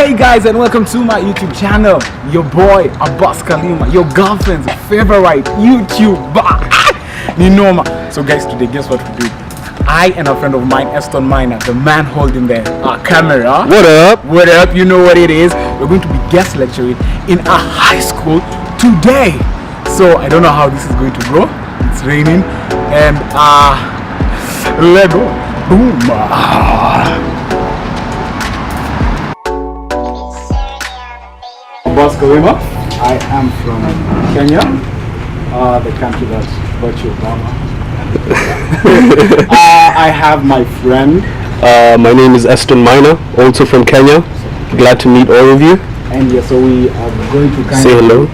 Hey guys, and welcome to my YouTube channel. Your boy Abbas Kalima, your girlfriend's favorite YouTuber, Ninoma. So guys, today guess what we do? I and a friend of mine, Aston Miner, the man holding the camera. What up? What up? You know what it is. We're going to be guest lecturing in a high school today. So I don't know how this is going to go. It's raining and Lego. Boom. Abbas Kalima. I am from Kenya, the country that brought you Obama. I have my friend. My name is Aston Miner, also from Kenya. Glad to meet all of you. And yeah, so we are going to kind Say of hello.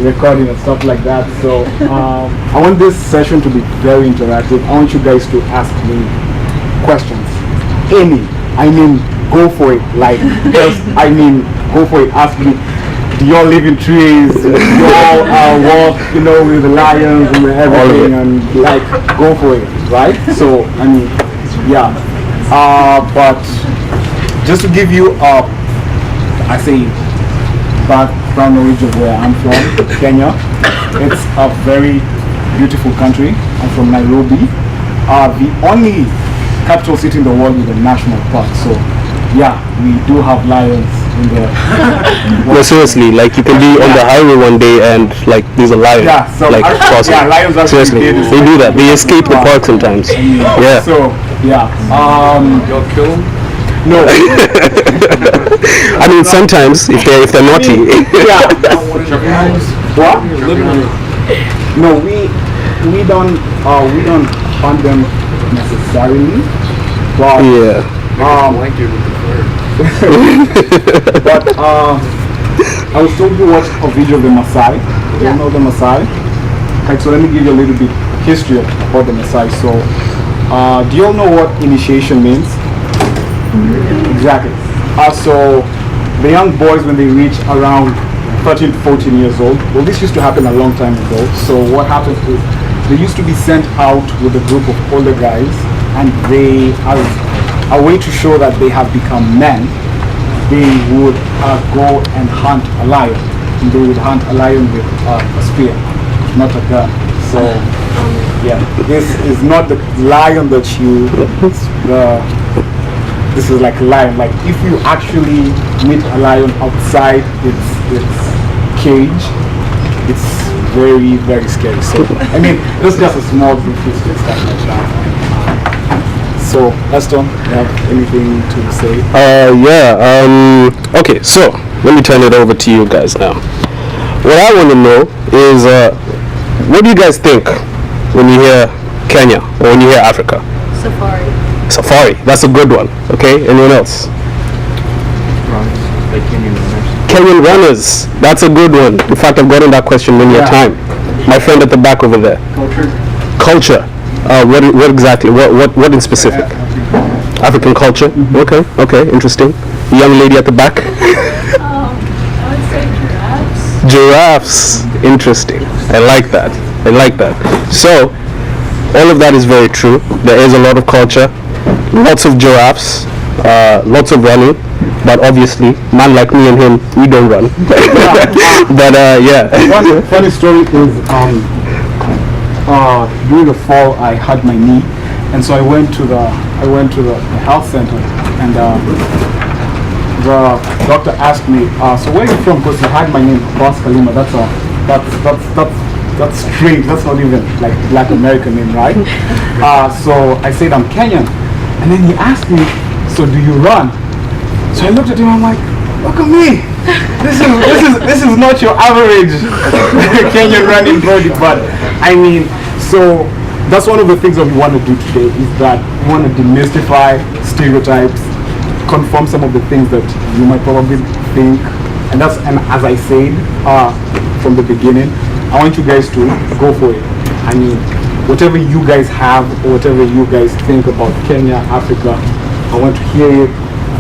recording and stuff like that. So I want this session to be very interactive. I want you guys to ask me questions. Any. I mean, go for it. Like, just, I mean, go for it. Ask me, do y'all live in trees? Do y'all walk, you know, with the lions and with everything? And like, go for it, right? So, I mean, yeah. But just to give you I say background knowledge of where I'm from, Kenya. It's a very beautiful country. I'm from Nairobi, the only capital city in the world with a national park. So yeah, we do have lions in the No, seriously, like you can be on the highway one day and like there's a lion. Yeah, so like crossing. yeah, lions actually Seriously, did they do that. They escape the park sometimes. Yeah. So yeah, Y'all kill them? no. I mean, sometimes if they're naughty. Yeah. What? No, we don't hunt them necessarily, but Yeah. Like you with the bird. but I was told you watched a video of the Maasai. Do you know the Maasai? Okay, so let me give you a little bit history about the Maasai. So, do you all know what initiation means? Exactly. So the young boys, when they reach around 13 to 14 years old, well, this used to happen a long time ago. So what happens is they used to be sent out with a group of older guys, and they, as a way to show that they have become men, they would go and hunt a lion. And they would hunt a lion with a spear, not a gun. So yeah, this is not the lion that you this is like a lion. Like if you actually meet a lion outside its cage, it's very, very scary. So I mean, this is just a small brief history stuff like that. So Aston, you have anything to say? Yeah. Okay, so let me turn it over to you guys now. What I want to know is, what do you guys think when you hear Kenya or when you hear Africa? Safari. That's a good one. Okay. Anyone else? Like Kenyan runners. Kenyan runners. That's a good one. In fact, I've gotten that question many a time. My friend at the back over there. Culture. What exactly? What in specific? African culture. Mm-hmm. Okay. Interesting. The young lady at the back. I would say giraffes. Giraffes. Interesting. I like that. So, all of that is very true. There is a lot of culture, lots of giraffes, lots of running, but obviously, man like me and him, we don't run. But yeah. One funny story is during the fall I had my knee, and so I went to the health center, and the doctor asked me, so where are you from? Because he had my name, Abbas Kalima. That's strange. That's not even like Black American name, right? So I said I'm Kenyan, and then he asked me, so do you run? So I looked at him. I'm like, look at me. This is not your average Kenyan running body, but I mean, so that's one of the things that we want to do today, is that we want to demystify stereotypes, confirm some of the things that you might probably think, and as I said from the beginning, I want you guys to go for it. I mean, whatever you guys have or whatever you guys think about Kenya, Africa, I want to hear it.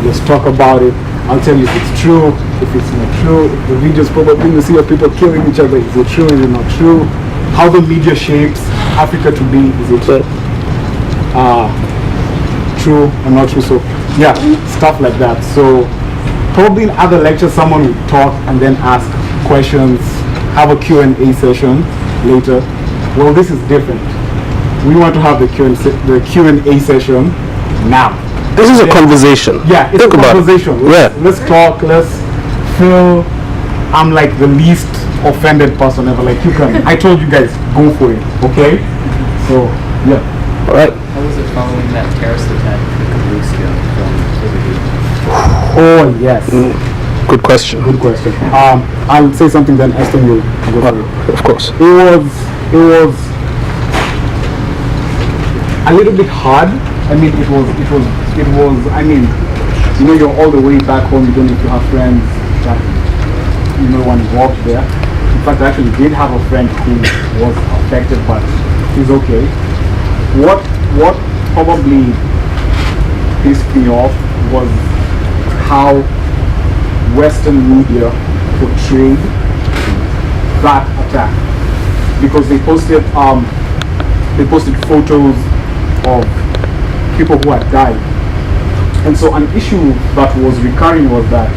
Let's talk about it. I'll tell you if it's true, if it's not true, if the videos probably you see of people killing each other, is it true, is it not true? How the media shapes Africa to be, is it true or not true? So yeah, stuff like that. So probably in other lectures someone would talk and then ask questions, have a Q&A session later. Well, this is different. We want to have the Q&A session now. This is a conversation. Yeah, it's Think a about it. conversation. Let's talk. Let's feel. I'm like the least offended person ever. Like you can. I told you guys, go for it. Okay. So yeah. All right. How was it following that terrorist attack at Kabuska from Oh yes. Good question. Good question. I'll say something then Aston will go for it. Of course. It was a little bit hard. I mean, it was. I mean, you know, you're all the way back home. You don't need to have friends that one involved there. In fact, I actually did have a friend who was affected, but he's okay. What probably pissed me off was how Western media portrayed that attack, because they posted photos of people who had died. And so an issue that was recurring was that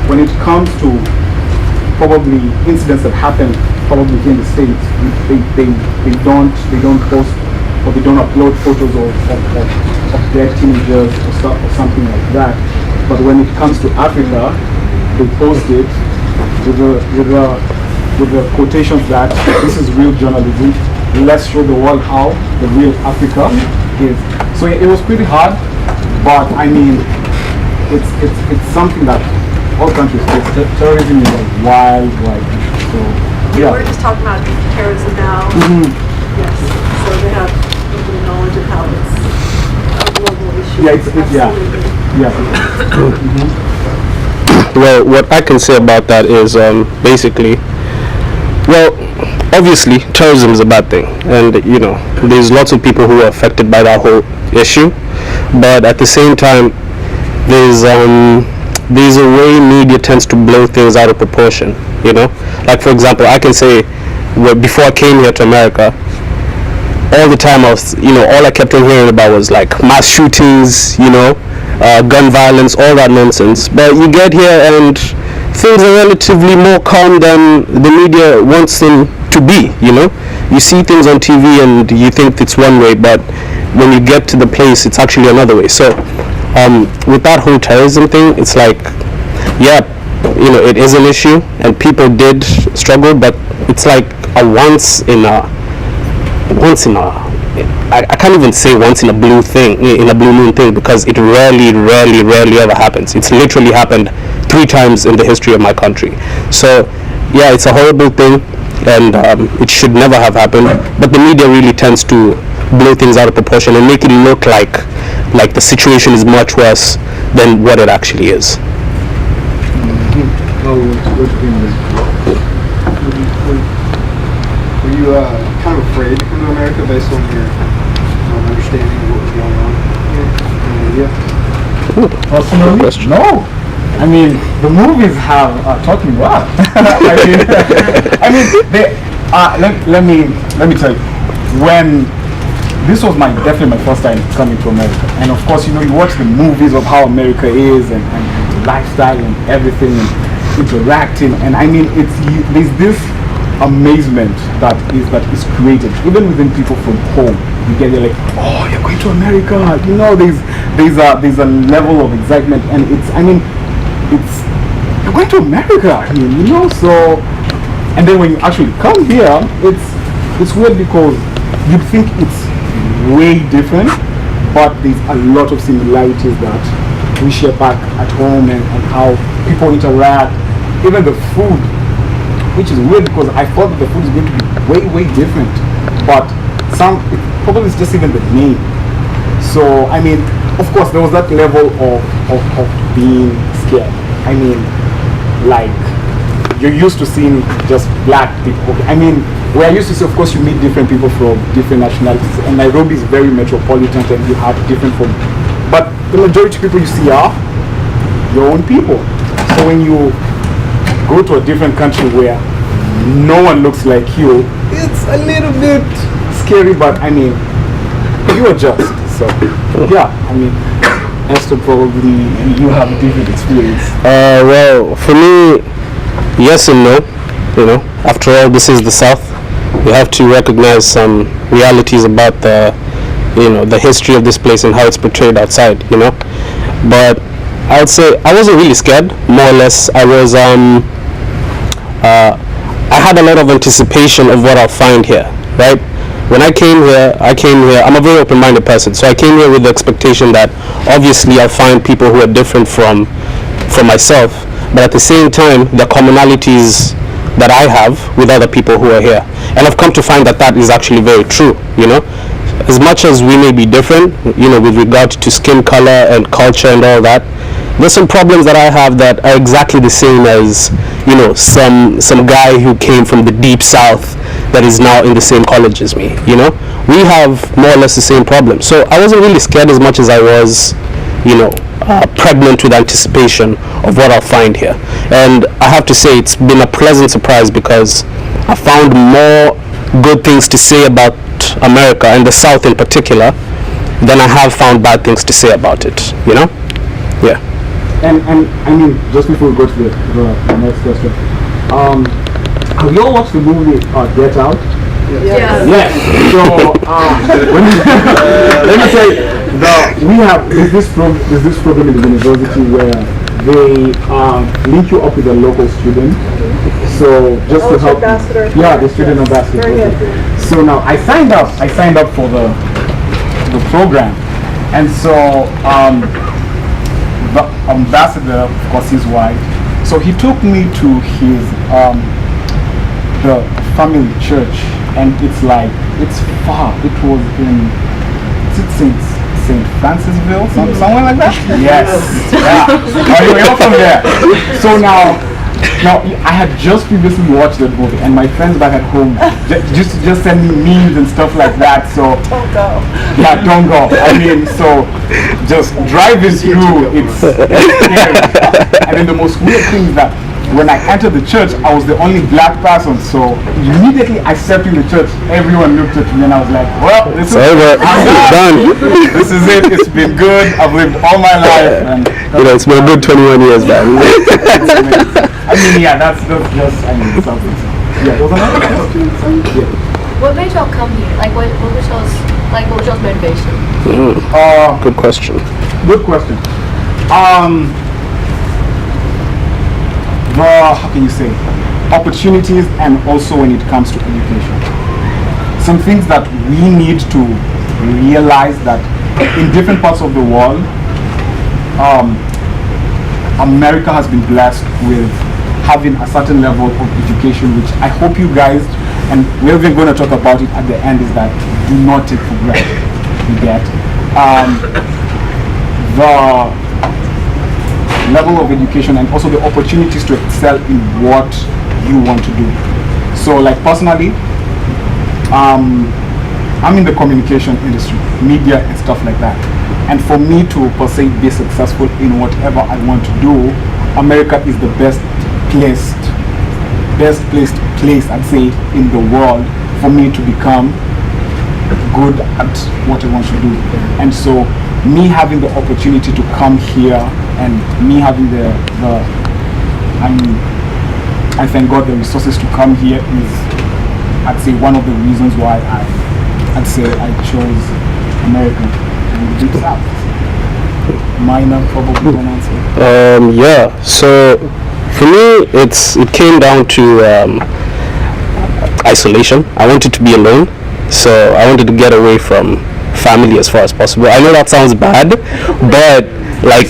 when it comes to probably incidents that happen probably here in the States, they don't post or they don't upload photos of dead teenagers or something like that. But when it comes to Africa, they post it with the quotations that this is real journalism. Let's show the world how the real Africa is. So it was pretty hard, but I mean, it's something that all countries face. Terrorism is like wild, like so. Yeah. We're just talking about terrorism now. Yes. So they have the knowledge of how it's a global issue. Yeah, Well, what I can say about that is basically, well, obviously terrorism is a bad thing, and there's lots of people who are affected by that whole issue, but at the same time there's a way media tends to blow things out of proportion. Like for example, I can say, before I came here to America, all the time all I kept on hearing about was like mass shootings, gun violence, all that nonsense. But you get here and things are relatively more calm than the media wants them to be. You see things on TV and you think it's one way, but when you get to the place, it's actually another way. So with that whole terrorism thing, it's like, yeah, it is an issue and people did struggle, but it's like a once in a I can't even say once in a blue moon thing, because it rarely ever happens. It's literally happened 3 times in the history of my country. So yeah, it's a horrible thing, and it should never have happened, but the media really tends to blow things out of proportion and make it look like the situation is much worse than what it actually is. Were you kind of afraid to come to America based on your understanding of what was going on here in India? Personally, no. I mean, the movies have taught me well. I mean, they. Let me tell you, when this was definitely my first time coming to America, and of course, you watch the movies of how America is and lifestyle and everything and interacting, and I mean, there's this amazement that is created even within people from home. You get there like, oh, you're going to America, there's a level of excitement, and you're going to America, I mean, so, and then when you actually come here, it's weird because you think it's way different, but there's a lot of similarities that we share back at home, and how people interact, even the food, which is weird because I thought that the food is going to be way different, but probably it's just even the name. So I mean, of course there was that level of being scared. I mean, like, you're used to seeing just black people. I mean, where I used to see, of course, you meet different people from different nationalities, and Nairobi is very metropolitan, and you have different from, but the majority of people you see are your own people. So when you go to a different country where no one looks like you, it's a little bit scary, but I mean, you adjust. So yeah, I mean, Esther probably you have a different experience. Well, for me, yes and no. You know, after all, this is the South. You have to recognize some realities about the history of this place and how it's portrayed outside. You know, but I would say I wasn't really scared. More or less, I was. I had a lot of anticipation of what I'll find here. Right. When I came here, I'm a very open-minded person, so I came here with the expectation that obviously I'll find people who are different from myself, but at the same time, the commonalities that I have with other people who are here. And I've come to find that that is actually very true, you know. As much as we may be different, you know, with regard to skin color and culture and all that, there's some problems that I have that are exactly the same as, you know, some guy who came from the deep south that is now in the same college as me, you know. We have more or less the same problem. So I wasn't really scared as much as I was, you know, pregnant with anticipation of what I'll find here. And I have to say it's been a pleasant surprise because I found more good things to say about America and the South in particular than I have found bad things to say about it, you know. Yeah. And I mean, just before we go to the next question, have you all watched the movie Get Out? Yeah. Yes. So let me say, there's this program in the university where they link you up with a local student. So just to help. Ambassador. Yeah, the student ambassador. Very good. So now I signed up for the program, and so the ambassador, of course, he's white. So he took me to his the family church, and it's far. It was in St. Francisville, somewhere like that. Yes. Yeah. Anyway, you're from there. So now I had just previously watched that movie, and my friends back at home just send me memes and stuff like that. So Don't go. yeah, don't go. I mean, so just driving through, it's scary. And then the most weird thing is that when I entered the church, I was the only black person. So immediately I stepped in the church, everyone looked at me, and I was like, well, this is over. done. This is it. It's been good. I've lived all my life. And You know, it's been a good 21 years, man. I mean, yeah, that's just, I mean, something. Yeah, those are another questions. Yeah. What made y'all come here? Like, what was y'all's motivation? Good question. Good question. How can you say, opportunities, and also when it comes to education. Some things that we need to realize that in different parts of the world, America has been blessed with having a certain level of education, which I hope you guys, and we're even going to talk about it at the end, is that do not take for granted. You get the level of education and also the opportunities to excel in what you want to do. So like personally, I'm in the communication industry, media and stuff like that. And for me to per se be successful in whatever I want to do, America is the best placed place, I'd say, in the world for me to become good at what I want to do. And so me having the opportunity to come here and me having I thank God the resources to come here is, I'd say, one of the reasons why I chose America and the Deep South. Minor, probably one answer. Yeah, so for me, it came down to isolation. I wanted to be alone, so I wanted to get away from family as far as possible. I know that sounds bad, but like,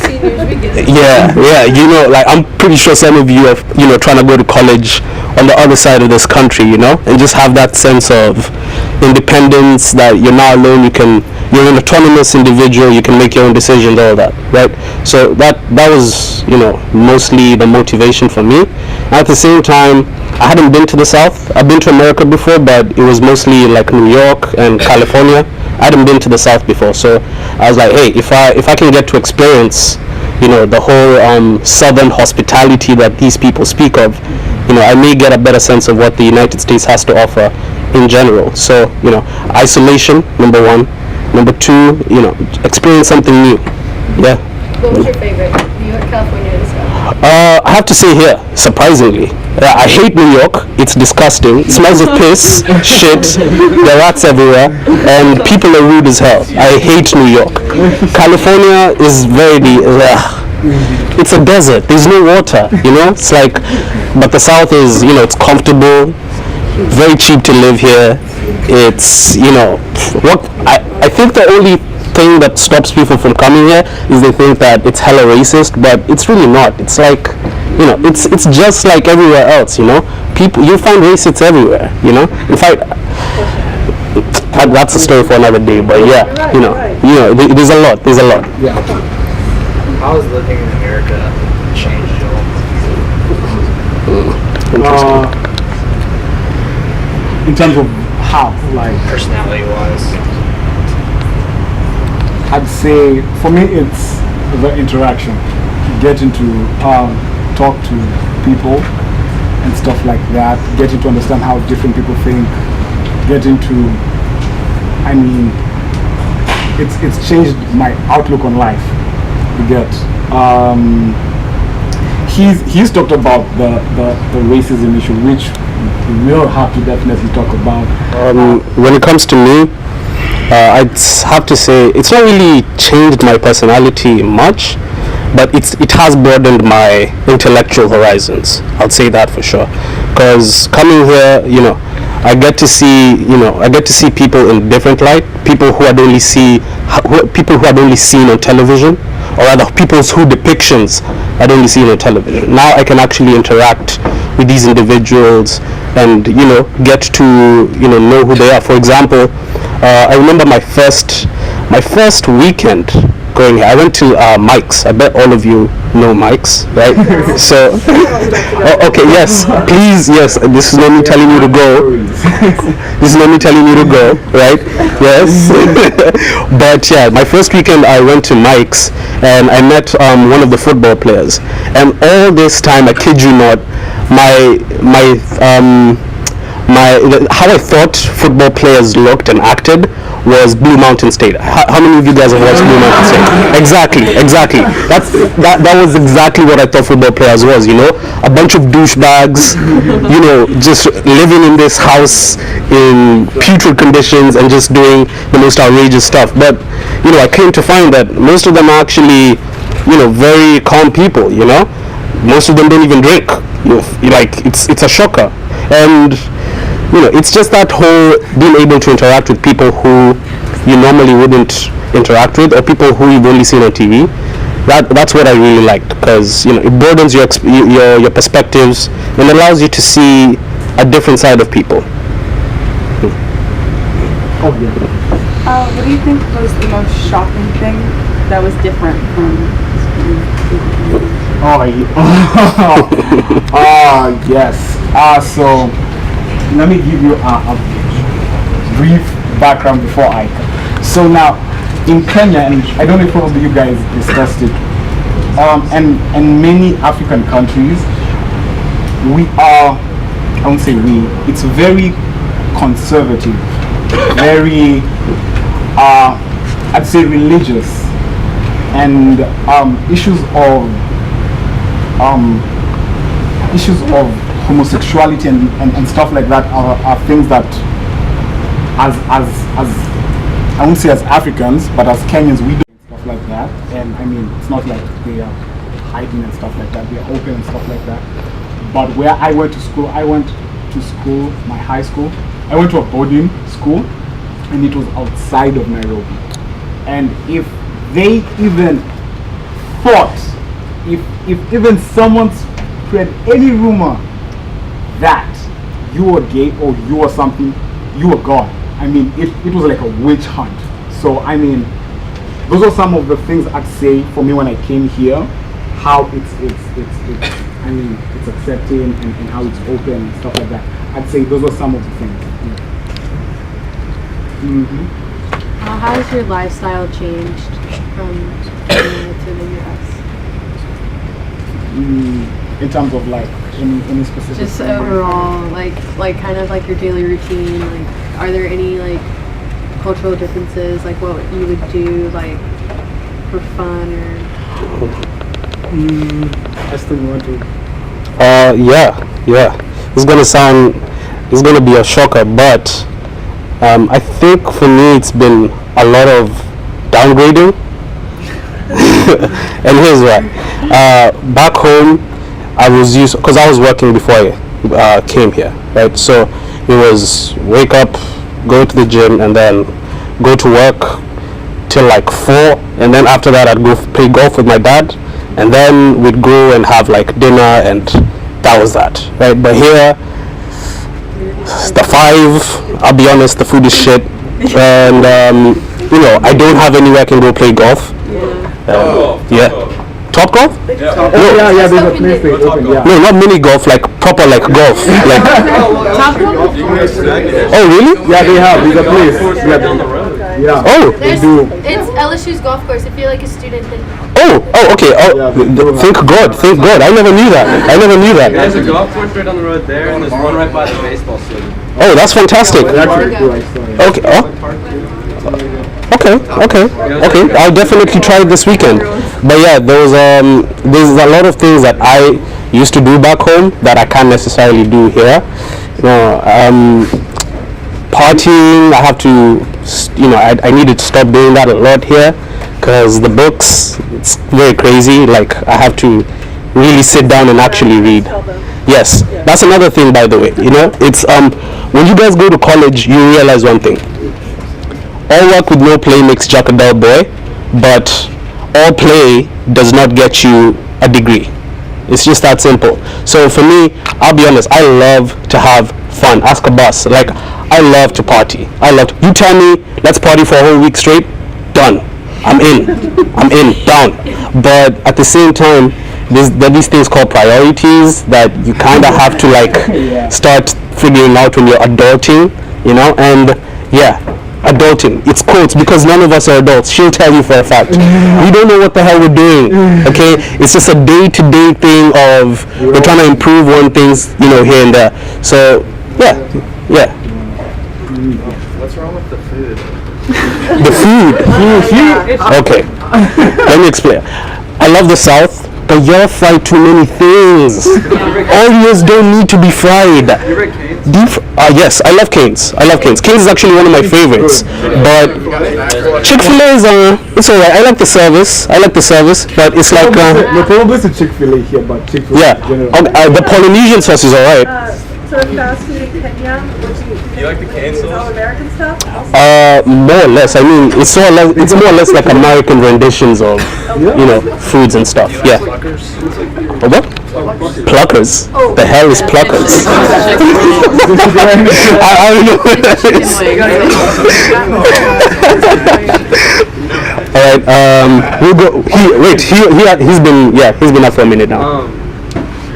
yeah, you know, like I'm pretty sure some of you are, you know, trying to go to college on the other side of this country, you know, and just have that sense of independence that you're not alone. You're an autonomous individual. You can make your own decisions, all that, right? So that was, you know, mostly the motivation for me. At the same time, I hadn't been to the South. I've been to America before, but it was mostly like New York and California. I hadn't been to the South before, so I was like, hey, if I can get to experience, you know, the whole Southern hospitality that these people speak of, you know, I may get a better sense of what the United States has to offer in general. So, you know, isolation, number one. Number two, you know, experience something new. Yeah. What was your favorite? New York, California, and stuff. I have to say here, surprisingly, I hate New York. It's disgusting. It smells of piss, shit. There are rats everywhere, and people are rude as hell. I hate New York. California is it's a desert. There's no water. You know, it's like, but the South is, it's comfortable, very cheap to live here. It's, what I think the only thing that stops people from coming here is they think that it's hella racist, but it's really not. It's like, it's just like everywhere else. People, you find racists everywhere. In fact, that's a story for another day. But yeah, there's a lot. There's a lot. How has living in America changed you? In terms of how, like, Personality-wise? I'd say for me it's the interaction, getting to talk to people and stuff like that, getting to understand how different people think, getting to, it's changed my outlook on life. You get, he's talked about the racism issue, which we'll have to definitely talk about. When it comes to me, I'd have to say it's not really changed my personality much, but it has broadened my intellectual horizons. I'll say that for sure. Because coming here, I get to see people in different light, people who I'd only seen on television, or rather people's depictions I'd only seen on television. Now I can actually interact with these individuals and get to know who they are. For example, I remember my first weekend going here. I went to Mike's. I bet all of you know Mike's, right? So, okay, yes, please, yes. This is not me telling you to go. This is not me telling you to go, right? Yes. But yeah, my first weekend I went to Mike's and I met one of the football players. And all this time, I kid you not, how I thought football players looked and acted was Blue Mountain State. How many of you guys have watched Blue Mountain State? Exactly. That was exactly what I thought football players was. A bunch of douchebags, just living in this house in putrid conditions and just doing the most outrageous stuff. But I came to find that most of them are actually, very calm people. Most of them don't even drink. It's a shocker. And it's just that whole being able to interact with people who you normally wouldn't interact with, or people who you've only seen on TV. That's what I really liked, because it broadens your perspectives and allows you to see a different side of people. Oh yeah. What do you think was the most shocking thing that was different from? Yes. So let me give you a brief background before I come. So now, in Kenya, and I don't know if probably you guys discussed it, and many African countries, I won't say it's very conservative, very, I'd say religious, and issues of homosexuality and stuff like that are things that as I won't say as Africans, but as Kenyans we do stuff like that. And it's not like they are hiding and stuff like that, they are open and stuff like that. But where I went to school, my high school, I went to a boarding school, and it was outside of Nairobi. And if they even thought, if even someone spread any rumor that you were gay or you were something, you were gone. It was like a witch hunt. So those are some of the things I'd say for me when I came here, how it's accepting and how it's open and stuff like that. I'd say those are some of the things. How has your lifestyle changed from Kenya to the US? In terms of like any specific Just thing? overall, like kind of like your daily routine. Like, are there any like cultural differences? Like what you would do, like for fun or? I still want to. Yeah. It's gonna be a shocker, but I think for me it's been a lot of downgrading. And here's why. Back home, I was used, because I was working before I came here, right? So it was wake up, go to the gym, and then go to work till like 4, and then after that I'd go play golf with my dad, and then we'd go and have like dinner, and that was that, right? But here, the 5, I'll be honest, the food is shit, and I don't have anywhere I can go play golf. Top golf? Yeah, there's a place they open, yeah. No, not mini golf, like proper like golf. Like, Top golf? oh really? Yeah, they have. There's a place. Yeah. Oh, They do. It's LSU's golf course. If you're like a student, then okay. Thank God. I never knew that. There's a golf course right on the road there, and there's one right by the baseball stadium. Oh, that's fantastic. That's really cool, I saw it. Okay. I'll definitely try it this weekend. But yeah, there's a lot of things that I used to do back home that I can't necessarily do here. Partying, I have to, I needed to stop doing that a lot here, because the books, it's very crazy. Like, I have to really sit down and actually read. Yes, that's another thing, by the way. It's when you guys go to college, you realize one thing. All work with no play makes Jack a dull boy, but all play does not get you a degree. It's just that simple. So for me, I'll be honest, I love to have fun. Ask a boss. Like, I love to party. You tell me, let's party for a whole week straight, done. I'm in, down. But at the same time, there are these things called priorities that you kind of have to like start figuring out when you're adulting, and yeah. Adulting, it's quotes, because none of us are adults. She'll tell you for a fact. We don't know what the hell we're doing, okay? It's just a day-to-day thing of we're trying to improve on things, here and there. So, yeah. What's wrong with the food? The food. Okay. Let me explain. I love the South, but y'all fry too many things. Oreos don't need to be fried. You rate Cane's? Yes, I love Cane's. Cane's is actually one of my favorites. But Chick-fil-A is it's alright. I like the service, but it's like No, probably it's a Chick-fil-A here, but Chick-fil-A in general. the Polynesian sauce is alright. So fast food in Kenya, You like the Cane's is all sauce? American stuff? More or less. I mean, it's more or less like American renditions of foods and stuff. Yeah. What? Pluckers? The hell is pluckers? I don't know what that is. Alright, we'll go. He's been up for a minute now.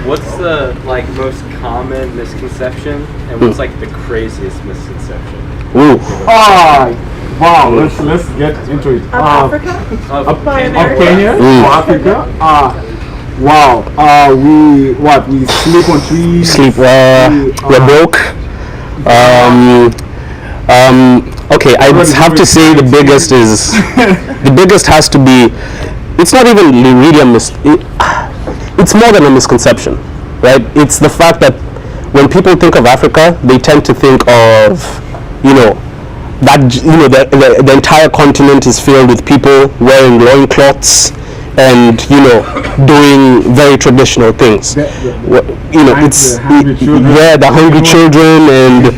What's the most common misconception, and what's the craziest misconception? Ooh. Wow, let's get into it. Africa? Of By Kenya? Of Kenya, or Africa. Wow. We sleep on trees. We're broke. Okay, I have to say the biggest has to be, it's not even really it's more than a misconception, right? It's the fact that when people think of Africa, they tend to think of, the entire continent is filled with people wearing loincloths and doing very traditional things. The hungry children and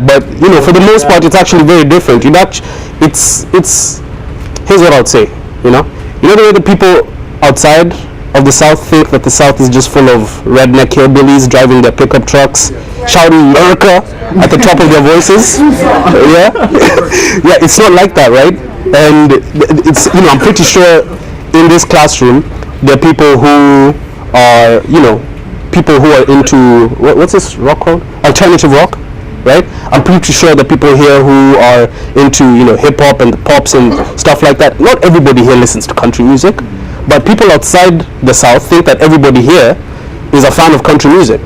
but for the most part it's actually very different. Here's what I would say. The way the people outside of the South think that the South is just full of redneck hillbillies driving their pickup trucks, shouting America at the top of their voices. Yeah, it's not like that, right? And it's I'm pretty sure in this classroom there are people who are into what's this rock called? Alternative rock, right? I'm pretty sure that people here who are into hip hop and the pops and stuff like that. Not everybody here listens to country music, but people outside the South think that everybody here is a fan of country music.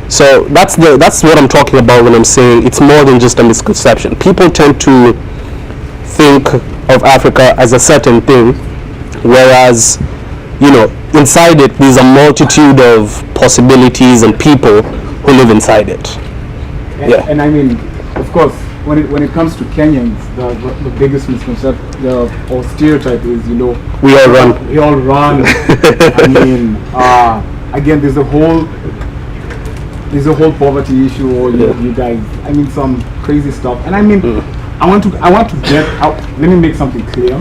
So that's what I'm talking about when I'm saying it's more than just a misconception. People tend to think of Africa as a certain thing, whereas, inside it there's a multitude of possibilities and people who live inside it. Yeah. And I mean, of course, when it comes to Kenyans, the biggest misconception or stereotype is, we all run. We all run. I mean, again, there's a whole poverty issue, or you guys. I mean, some crazy stuff. And I mean, I want to get out. Let me make something clear.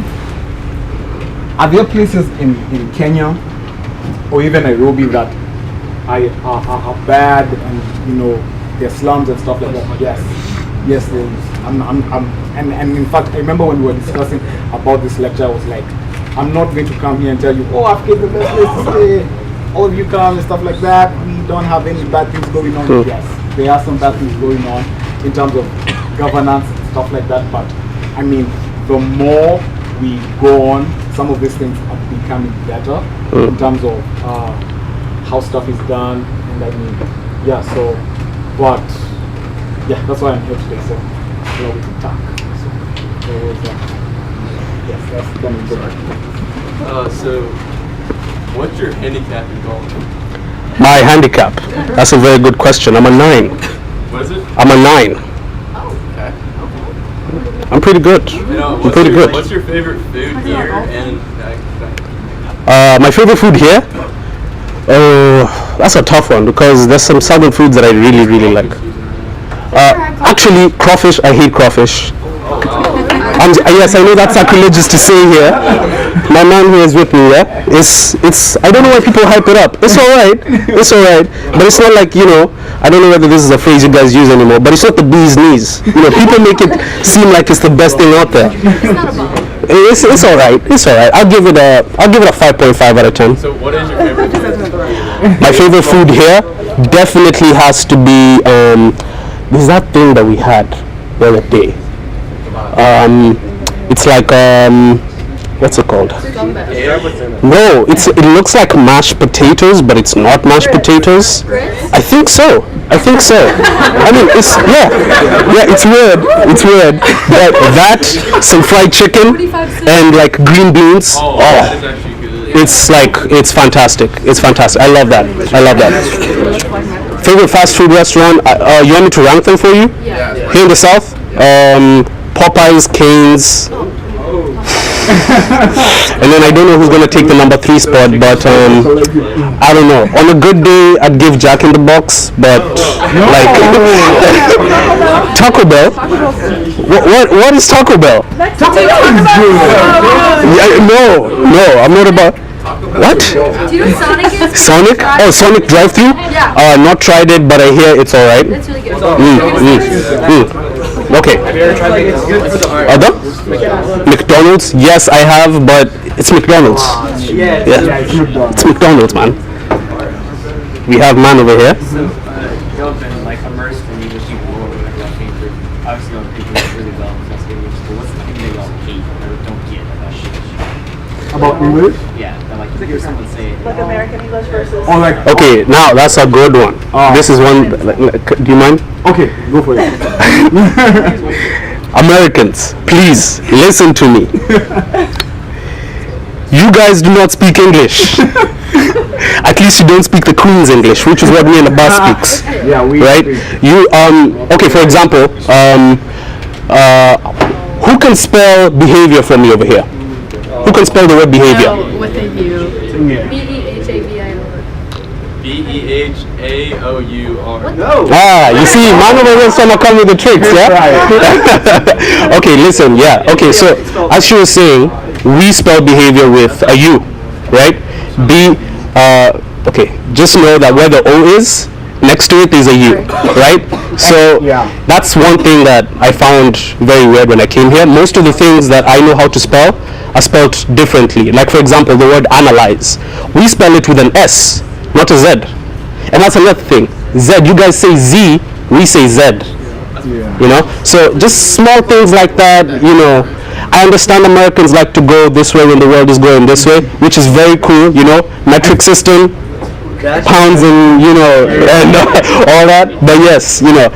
Are there places in Kenya or even Nairobi that are bad, and there's slums and stuff like that? Yes, there is. And in fact, I remember when we were discussing about this lecture, I was like, I'm not going to come here and tell you, oh, Africa is the best place to stay. All of you come and stuff like that. We don't have any bad things going on. Yes, there are some bad things going on in terms of governance and stuff like that. But I mean, the more we go on, some of these things are becoming better in terms of how stuff is done. And I mean, but that's why I'm here today. So we can talk. Yes, that's kind of good. So, what's your handicap in golf? My handicap? That's a very good question. I'm a 9. What is it? I'm a 9. Oh, okay. I'm pretty good. I'm pretty good. What's your favorite food here and back? My favorite food here? Oh, that's a tough one because there's some southern foods that I really, really like. Actually, crawfish. I hate crawfish. Yes, I know that's sacrilegious to say here. My man here is with me. Yeah, it's. I don't know why people hype it up. It's all right. It's all right. But it's not like I don't know whether this is a phrase you guys use anymore. But it's not the bee's knees. People make it seem like it's the best thing out there. It's all right. It's all right. I'll give it a 5.5 out of 10. So, what is your favorite food? My favorite food here definitely has to be there's that thing that we had the other day. It's like what's it called? No, it looks like mashed potatoes, but it's not mashed potatoes. I think so. I mean, it's it's weird. But that, some fried chicken, and like green beans. That is actually good. It's fantastic. I love that. Favorite fast food restaurant? You want me to rank them for you? Yeah. Here in the South, Popeyes, Cane's, and then I don't know who's gonna take the number 3 spot, but I don't know. On a good day, I'd give Jack in the Box, but like Taco Bell. What is Taco Bell? Taco Bell is good. No, I'm not about. What? Do you know what Sonic is? Sonic? Oh, Sonic drive-thru? Yeah. Not tried it, but I hear it's alright. That's really good. Okay. Have you ever tried it? It's good. Other? McDonald's? Yes, I have, but it's McDonald's. Yeah, it's McDonald's. It's McDonald's, man. We have man over here. Y'all been like immersed in English world or whatever y'all came through. Obviously, y'all speak English really well. So that's English. But what's the thing that y'all hate or don't get about shit? About English? Yeah, that like you hear someone say it. Like American English versus. Or like Okay, now that's a good one. This is one. Do you mind? okay, go for it. Americans, please listen to me. You guys do not speak English. At least you don't speak the Queen's English, which is what me and the boss speaks. Yeah, Right? You okay, for example, who can spell behavior for me over here? Who can spell the word behavior? With a U. Behavior. You see, man over here is trying to come with the tricks, yeah? Okay, listen, yeah. Okay, so as she was saying, we spell behavior with a U, right? Okay, just know that where the O is, next to it is a U, right? So that's one thing that I found very weird when I came here. Most of the things that I know how to spell are spelled differently. Like, for example, the word analyze. We spell it with an S, not a Z. And that's another thing. Z, you guys say Z, we say Z. You know? So just small things like that, you know. I understand Americans like to go this way when the world is going this way, which is very cool, you know. Metric system, pounds and, you know, and all that. But yes, you know,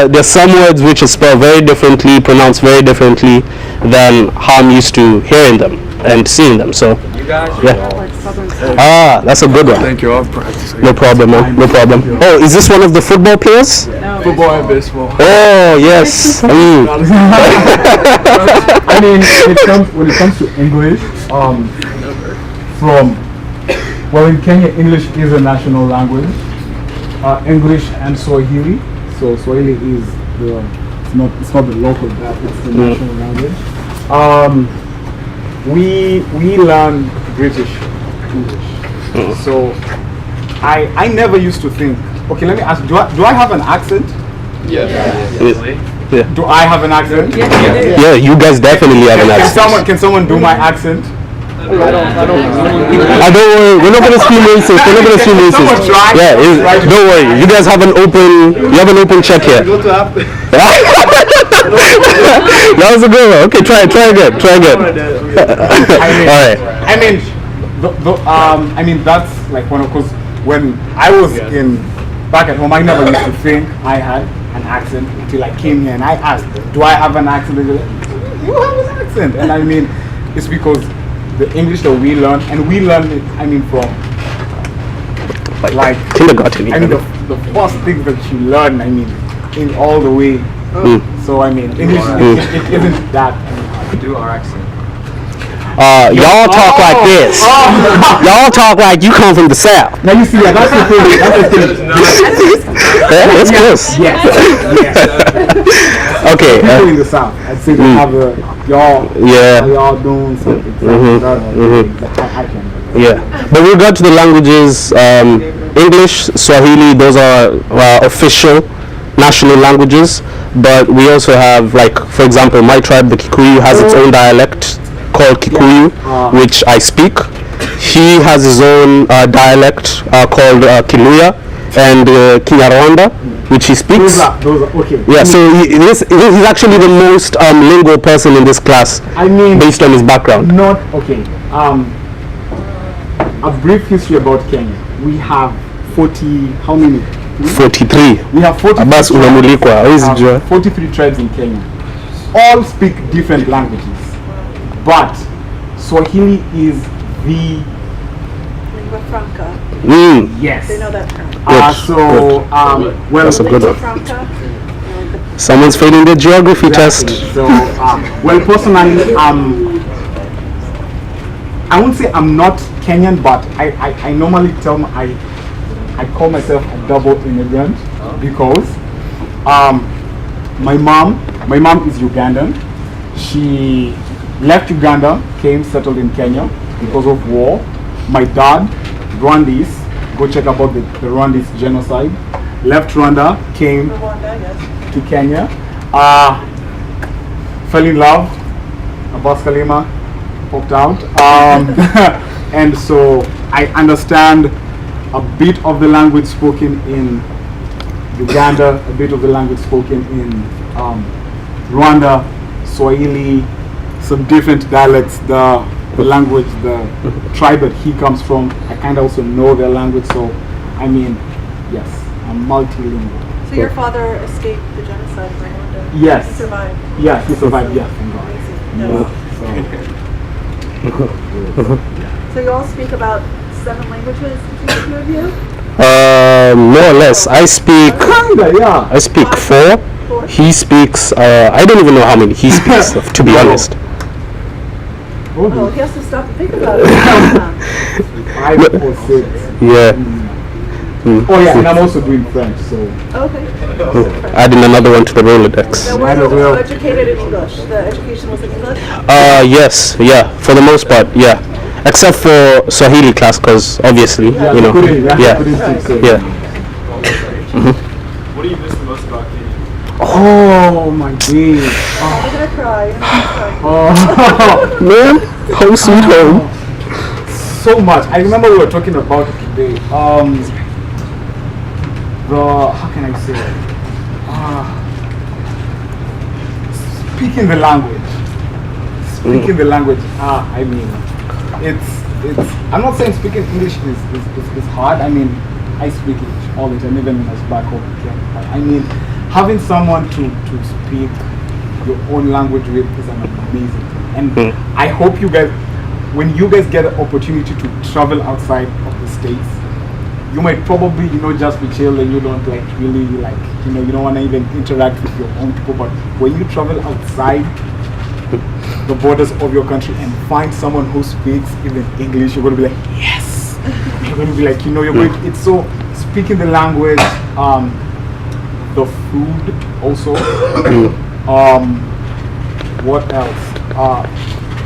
there's some words which are spelled very differently, pronounced very differently. than how I'm used to hearing them and seeing them. So, yeah. Ah, that's a good one. Thank you. I'll practice. No problem, man. No problem. Oh, is this one of the football players? Football and baseball. Oh, yes. I mean, when it comes to English, in Kenya, English is a national language. English and Swahili. So Swahili is it's not the local, but it's the national language. We learn British English. So I never used to think. Okay, let me ask. Do I have an accent? Yes. Yeah. Do I have an accent? Yeah, you guys definitely have an accent. Can someone do my accent? I don't worry. We're not gonna scream racist. We're not gonna scream racist. Someone try. Yeah, don't worry. You guys have an open check here. That was a good one. Okay, try again. All right. I mean that's like one of course when I was back at home, I never used to think I had an accent until I came here and I asked, do I have an accent? They go, you have an accent, and I mean it's because the English that we learn, and we learn it, I mean, from like kindergarten. I mean, the first thing that you learn, I mean, in all the way. So I mean, English it isn't that. Do our accent. Y'all talk like this. Y'all talk like you come from the South. Now you see, yeah, that's the thing. Yeah, it's close. Yes. Okay. People in the South, I'd say they have y'all doing something. I can. Yeah, but we'll go to the languages. English, Swahili, those are official national languages. But we also have, like, for example, my tribe, the Kikuyu, has its own dialect called Kikuyu, which I speak. He has his own dialect called Kiluya and Kinyarwanda, which he speaks. Those are okay. Yeah, so he's actually the most lingual person in this class. I mean, based on his background. Not okay. A brief history about Kenya. We have 40. How many? 43. We have 43 tribes in Kenya. All speak different languages, but Swahili is the Lingua franca. Yes. They know that term. Well, that's a good one. Franca. Someone's failing the geography test. So, well, personally, I won't say I'm not Kenyan, but I normally I call myself a double immigrant because my mom is Ugandan. She left Uganda, came, settled in Kenya because of war. My dad, Rwandese, go check about the Rwandese genocide. Left Rwanda, came to Kenya, fell in love, Abbas Kalima, popped out, and so I understand a bit of the language spoken in Uganda, a bit of the language spoken in Rwanda, Swahili, some different dialects, the language, the tribe that he comes from, I kind of also know their language, so I mean, yes, I'm multilingual. So your father escaped the genocide in Rwanda? Yes. He survived? Yes, he survived, yes, thank God. So you all speak about 7 languages between the two of you? More or less. I speak. Kinda, yeah. I speak 4. He speaks. I don't even know how many he speaks. To be honest. Oh, he has to stop and think about it. 5 or 6. Yeah. Oh yeah, and I'm also doing French, so. Okay. Adding another one to the Rolodex. Now, were you all educated in English? The education was in English? Yes. Yeah. For the most part, yeah. Except for Swahili class, because obviously, you know. Yeah. What do you miss the most about Kenya? Oh my days. You're gonna cry. You're gonna cry. Oh. Man, home sweet home. So much. I remember we were talking about it today. How can I say it? Speaking the language. I mean, it's. I'm not saying speaking English is hard. I mean, I speak English all the time, even when I was back home in Kenya. I mean, having someone to speak your own language with is an amazing thing. And I hope you guys, when you guys get an opportunity to travel outside of the States, you might probably, just be chill and you don't really you don't want to even interact with your own people. But when you travel outside the borders of your country and find someone who speaks even English, you're going to be like, yes. You're going to be like, you're going. It's so speaking the language, the food also. What else?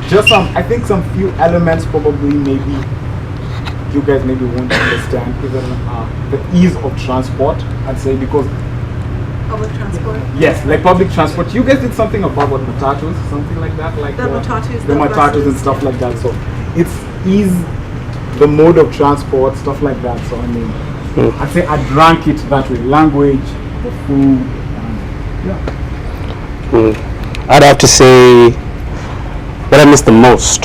Just I think some few elements probably maybe you guys maybe won't understand, even the ease of transport, I'd say, because Public transport? yes, like public transport. You guys did something about what matatus, something like that, like The matatus, the matatus and buses, stuff yeah. like that. So it's ease the mode of transport, stuff like that. So I mean, I'd say I drank it that way. Language, the food, yeah. I'd have to say what I miss the most.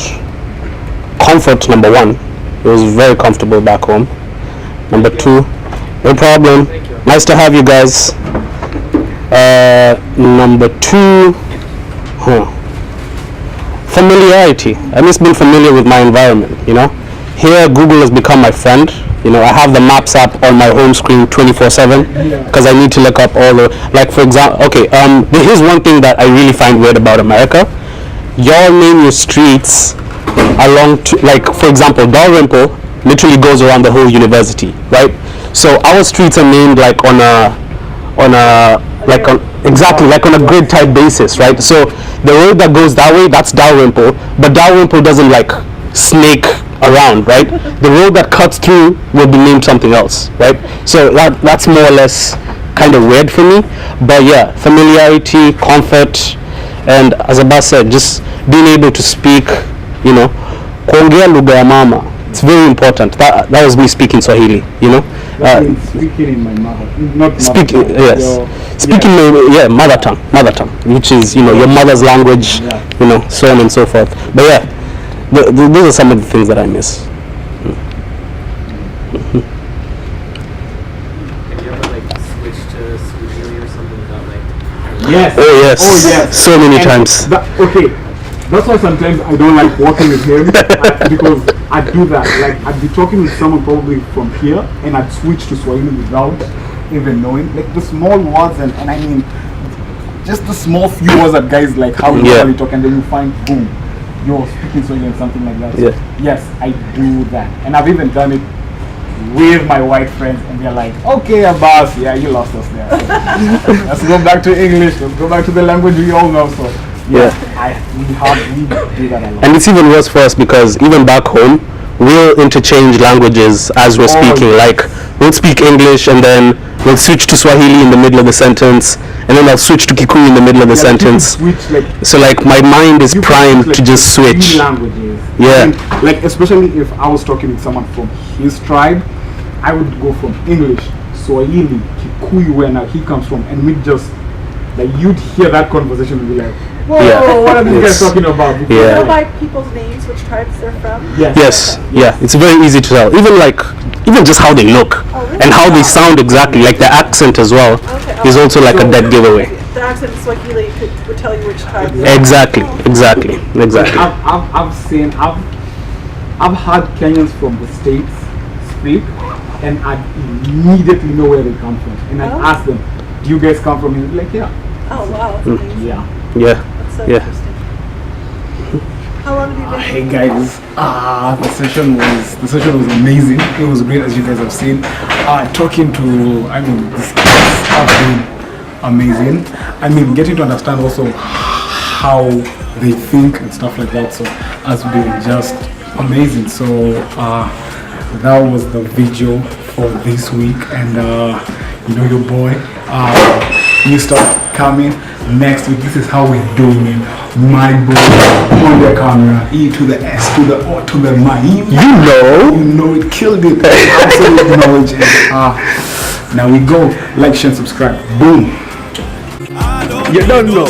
Comfort, number one. It was very comfortable back home. Number two, no problem. Nice to have you guys. Number two, familiarity. I miss being familiar with my environment, Here, Google has become my friend. I have the maps app on my home screen 24/7 because I need to look up all the, like for example, here's one thing that I really find weird about America. Y'all name your streets along to, like for example, Dalrymple literally goes around the whole university, right? So our streets are named like on a grid type basis, right? So the road that goes that way, that's Dalrymple, but Dalrymple doesn't like snake around, right? The road that cuts through will be named something else, right? So that's more or less kind of weird for me, but yeah, familiarity, comfort, and as Abbas said, just being able to speak, kuongea lugha ya mama. It's very important. That was me speaking Swahili, That means speaking in my mother, not speaking, mother tongue, yes, speaking, mother tongue, which is your mother's language, so on and so forth. But yeah, those are some of the things that I miss. Have you ever switched to Swahili or something without Yes. Oh yes. So many times. That's why sometimes I don't like walking with him because I do that. Like I'd be talking with someone probably from here and I'd switch to Swahili without even knowing. Like the small words and I mean just the small few words that guys like how we normally talk, and then you find boom, you're speaking Swahili and something like that. So, yes, I do that. And I've even done it with my white friends and they're like, okay Abbas, yeah, you lost us there. Let's go back to English, let's go back to the language we all know. So we do that a lot. And it's even worse for us because even back home, we'll interchange languages as we're speaking. Like, we'll speak English and then we'll switch to Swahili in the middle of the sentence, and then I'll switch to Kikuyu in the middle of the sentence. So like my mind is primed to just switch. Languages. Yeah. And, like especially if I was talking with someone from his tribe, I would go from English, Swahili, Kikuyu, where he comes from, and we'd just like you'd hear that conversation and be like, whoa, what are these guys talking about? Do you know by people's names which tribes they're from? Yes. Yeah, it's very easy to tell. Even just how they look and how they sound exactly, like the accent as well is also like a dead giveaway. The accent in Swahili would tell you which tribe. Exactly. I've heard Kenyans from the States speak, and I immediately know where they come from, and I ask them, "Do you guys come from here?" Like, yeah. Oh wow. That's Yeah. That's so interesting. How long have you been? Hey guys, the session was amazing. It was great, as you guys have seen. Talking to, these guys have been amazing. Getting to understand also how they think and stuff like that. So has been just amazing. So that was the video for this week, and your boy, new stuff coming. Next week, this is how we're doing it. My boy on the camera, E to the S to the O to the M. You know it, killed it. Absolute knowledge. And, now we go. Like, share, subscribe. Boom. You don't know.